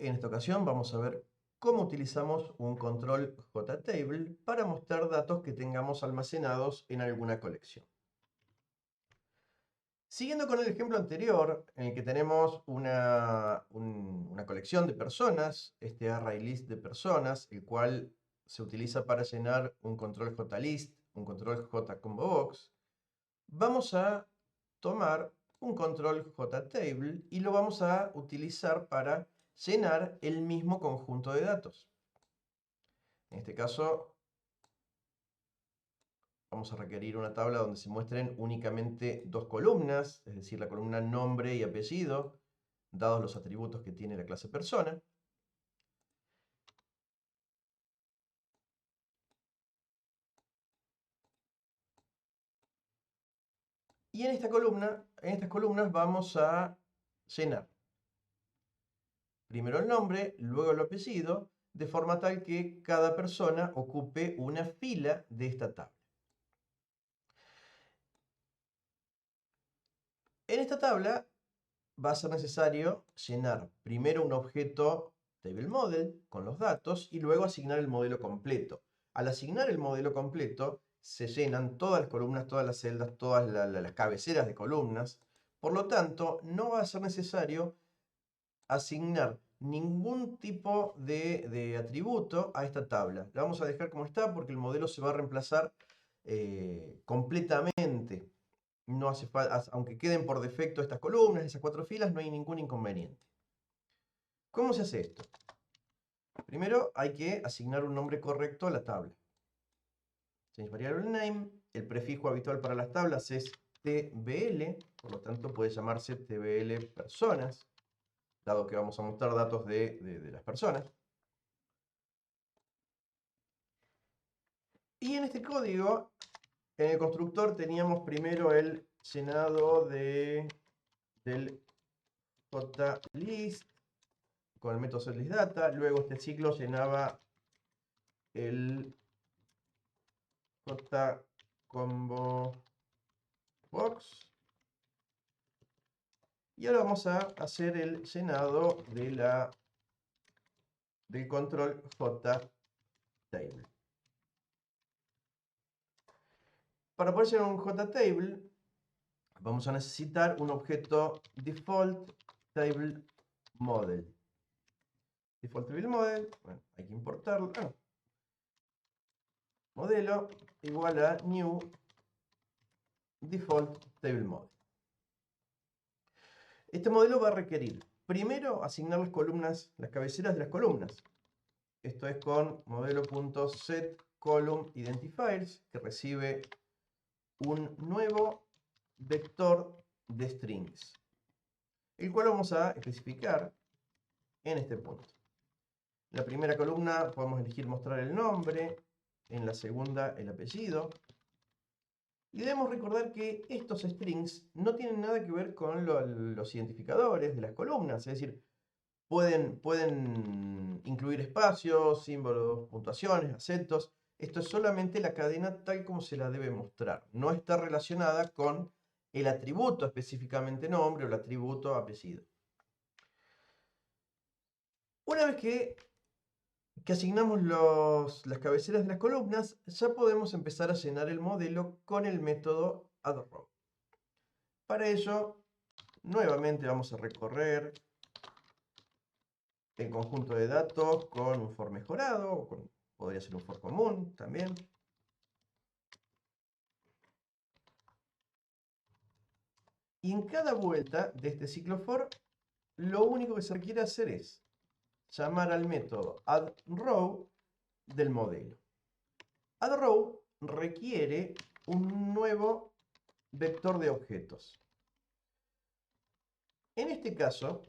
En esta ocasión vamos a ver cómo utilizamos un control JTable para mostrar datos que tengamos almacenados en alguna colección. Siguiendo con el ejemplo anterior, en el que tenemos una colección de personas, este ArrayList de personas, el cual se utiliza para llenar un control JList, un control JComboBox, vamos a tomar un control JTable y lo vamos a utilizar para llenar el mismo conjunto de datos. En este caso, vamos a requerir una tabla donde se muestren únicamente dos columnas, es decir, la columna nombre y apellido, dados los atributos que tiene la clase persona. Y en estas columnas vamos a llenar primero el nombre, luego el apellido, de forma tal que cada persona ocupe una fila de esta tabla. En esta tabla va a ser necesario llenar primero un objeto TableModel con los datos y luego asignar el modelo completo. Al asignar el modelo completo, se llenan todas las columnas, todas las celdas, todas las cabeceras de columnas. Por lo tanto, no va a ser necesario asignar ningún tipo de atributo a esta tabla. La vamos a dejar como está porque el modelo se va a reemplazar completamente. No hace falta, aunque queden por defecto estas columnas, esas cuatro filas, no hay ningún inconveniente. ¿Cómo se hace esto? Primero hay que asignar un nombre correcto a la tabla. Change variable name, el prefijo habitual para las tablas es tbl, por lo tanto puede llamarse tbl personas, dado que vamos a mostrar datos de las personas. Y en este código, en el constructor teníamos primero el llenado del JList con el método setListData. Luego este ciclo llenaba el JComboBox. Y ahora vamos a hacer el llenado del control JTable. Para poder llenar un JTable, vamos a necesitar un objeto defaultTableModel. DefaultTableModel, bueno, hay que importarlo. Modelo igual a new defaultTableModel. Este modelo va a requerir primero asignar las columnas, las cabeceras de las columnas. Esto es con modelo.setColumnIdentifiers, que recibe un nuevo vector de strings, el cual vamos a especificar en este punto. En la primera columna podemos elegir mostrar el nombre, en la segunda el apellido. Y debemos recordar que estos strings no tienen nada que ver con los identificadores de las columnas, es decir, pueden incluir espacios, símbolos, puntuaciones, acentos. Esto es solamente la cadena tal como se la debe mostrar. No está relacionada con el atributo específicamente nombre o el atributo apellido. Una vez que asignamos las cabeceras de las columnas, ya podemos empezar a llenar el modelo con el método addRow. Para ello, nuevamente vamos a recorrer el conjunto de datos con un for mejorado, podría ser un for común también. Y en cada vuelta de este ciclo for, lo único que se requiere hacer es llamar al método addRow del modelo. addRow requiere un nuevo vector de objetos. En este caso,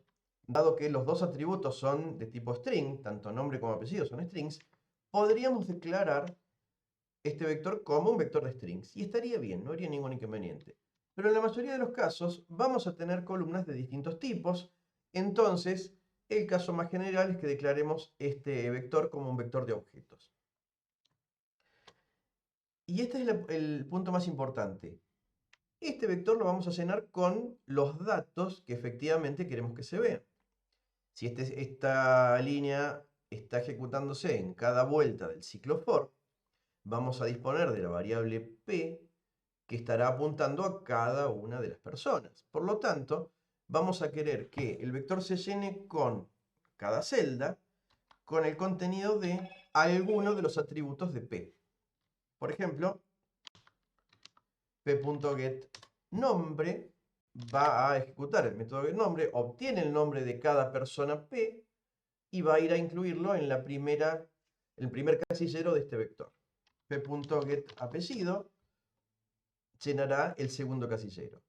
dado que los dos atributos son de tipo string, tanto nombre como apellido son strings, podríamos declarar este vector como un vector de strings. Y estaría bien, no habría ningún inconveniente. Pero en la mayoría de los casos vamos a tener columnas de distintos tipos. Entonces, el caso más general es que declaremos este vector como un vector de objetos. Y este es el punto más importante. Este vector lo vamos a llenar con los datos que efectivamente queremos que se vean. Si esta línea está ejecutándose en cada vuelta del ciclo for, vamos a disponer de la variable p que estará apuntando a cada una de las personas. Por lo tanto, vamos a querer que el vector se llene con cada celda con el contenido de alguno de los atributos de p. Por ejemplo, p.getNombre va a ejecutar el método getNombre, obtiene el nombre de cada persona p y va a ir a incluirlo en el primer casillero de este vector. p.getApellido llenará el segundo casillero.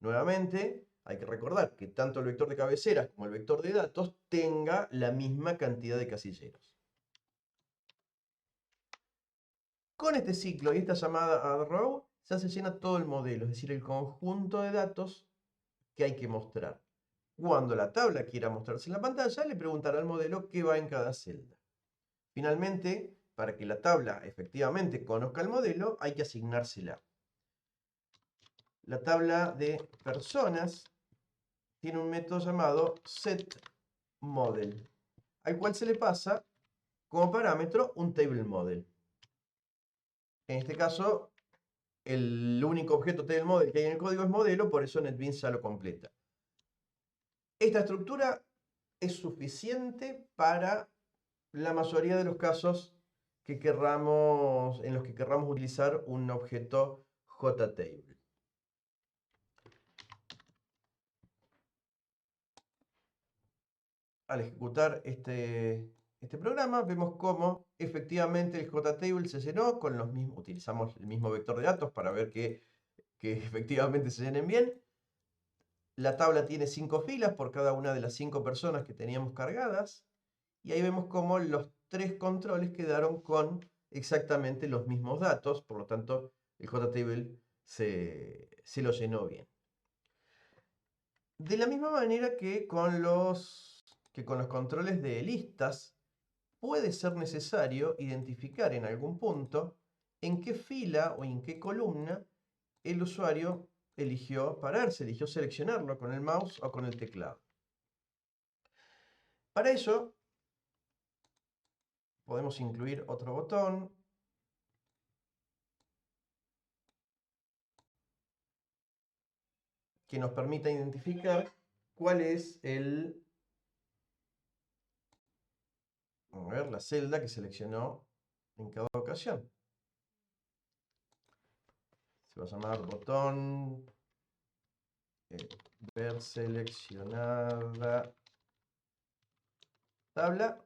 Nuevamente, hay que recordar que tanto el vector de cabeceras como el vector de datos tenga la misma cantidad de casilleros. Con este ciclo y esta llamada addRow ya se llena todo el modelo, es decir, el conjunto de datos que hay que mostrar. Cuando la tabla quiera mostrarse en la pantalla, le preguntará al modelo qué va en cada celda. Finalmente, para que la tabla efectivamente conozca el modelo, hay que asignársela. La tabla de personas tiene un método llamado setModel, al cual se le pasa como parámetro un TableModel. En este caso, el único objeto TableModel que hay en el código es modelo, por eso NetBeans ya lo completa. Esta estructura es suficiente para la mayoría de los casos en los que querramos utilizar un objeto JTable. Al ejecutar este programa, vemos cómo efectivamente el JTable se llenó con los mismos, utilizamos el mismo vector de datos para ver que efectivamente se llenen bien. La tabla tiene 5 filas por cada una de las 5 personas que teníamos cargadas. Y ahí vemos cómo los 3 controles quedaron con exactamente los mismos datos. Por lo tanto, el JTable se lo llenó bien. De la misma manera que con los controles de listas, puede ser necesario identificar en algún punto en qué fila o en qué columna el usuario eligió pararse, eligió seleccionarlo con el mouse o con el teclado. Para eso, podemos incluir otro botón que nos permita identificar cuál es la celda que seleccionó en cada ocasión. Se va a llamar botón ver seleccionada tabla.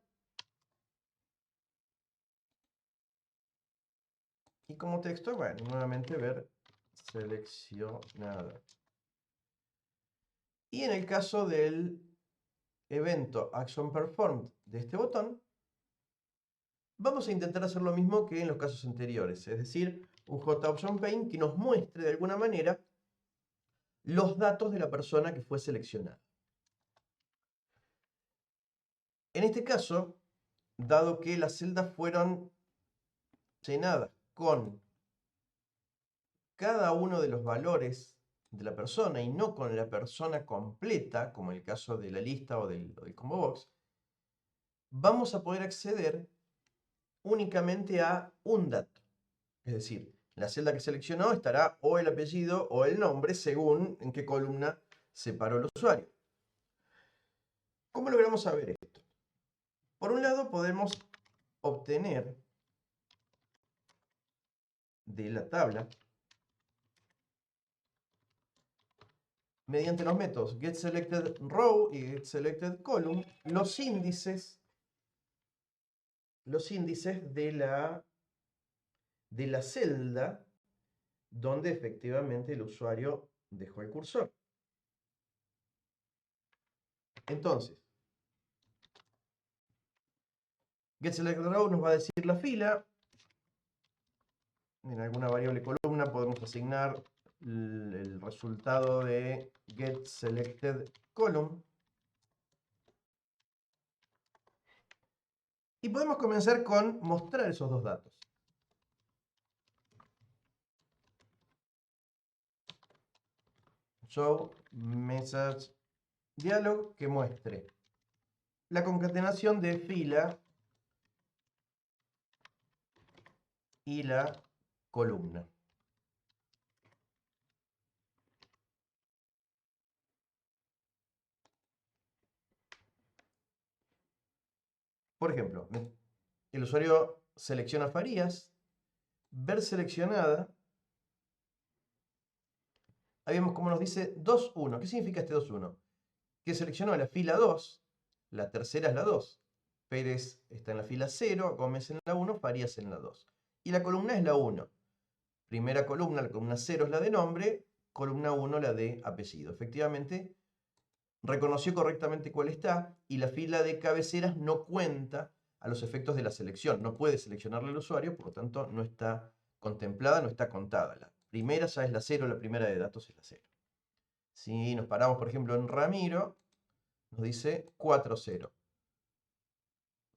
Y como texto, bueno, nuevamente ver seleccionada. Y en el caso del evento actionPerformed de este botón, vamos a intentar hacer lo mismo que en los casos anteriores, es decir, un JOptionPaint que nos muestre de alguna manera los datos de la persona que fue seleccionada. En este caso, dado que las celdas fueron llenadas con cada uno de los valores de la persona y no con la persona completa, como en el caso de la lista o del combo box, vamos a poder acceder únicamente a un dato. Es decir, en la celda que seleccionó estará o el apellido o el nombre según en qué columna se paró el usuario. ¿Cómo logramos saber esto? Por un lado, podemos obtener de la tabla, mediante los métodos getSelectedRow y getSelectedColumn, los índices de la celda donde efectivamente el usuario dejó el cursor. Entonces, getSelectedRow nos va a decir la fila. En alguna variable columna podemos asignar el resultado de getSelectedColumn. Y podemos comenzar con mostrar esos dos datos. Show message dialog que muestre la concatenación de fila y la columna. Por ejemplo, el usuario selecciona Farías, ver seleccionada. Ahí vemos cómo nos dice 2.1. ¿Qué significa este 2.1? Que seleccionó la fila 2, la tercera es la 2. Pérez está en la fila 0, Gómez en la 1, Farías en la 2. Y la columna es la 1. Primera columna, la columna 0 es la de nombre, columna 1 la de apellido. Efectivamente, reconoció correctamente cuál está y la fila de cabeceras no cuenta a los efectos de la selección. No puede seleccionarle al usuario, por lo tanto no está contemplada, no está contada. La primera ya es la 0, la primera de datos es la 0. Si nos paramos, por ejemplo, en Ramiro, nos dice 4.0.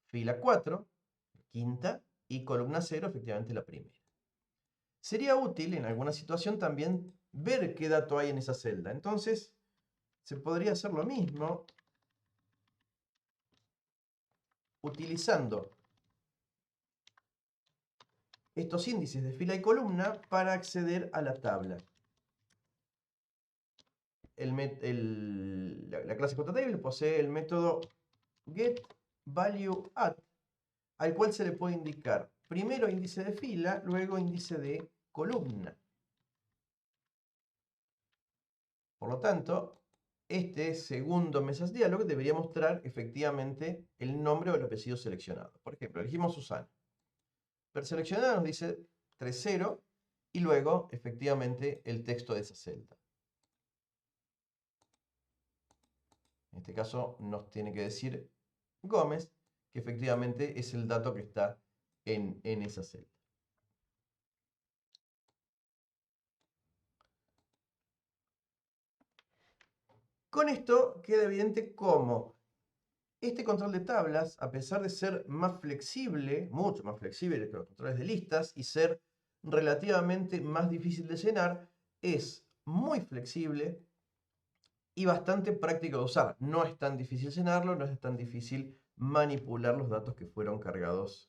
Fila 4, quinta, y columna 0, efectivamente la primera. Sería útil en alguna situación también ver qué dato hay en esa celda. Entonces, se podría hacer lo mismo utilizando estos índices de fila y columna para acceder a la tabla. La clase JTable posee el método getValueAdd, al cual se le puede indicar primero índice de fila, luego índice de columna. Por lo tanto, este segundo message dialog debería mostrar efectivamente el nombre o el apellido seleccionado. Por ejemplo, elegimos Susana. Preseleccionada nos dice 3.0 y luego efectivamente el texto de esa celda. En este caso nos tiene que decir Gómez, que efectivamente es el dato que está en esa celda. Con esto queda evidente cómo este control de tablas, a pesar de ser más flexible, mucho más flexible que los controles de listas, y ser relativamente más difícil de llenar, es muy flexible y bastante práctico de usar. No es tan difícil llenarlo, no es tan difícil manipular los datos que fueron cargados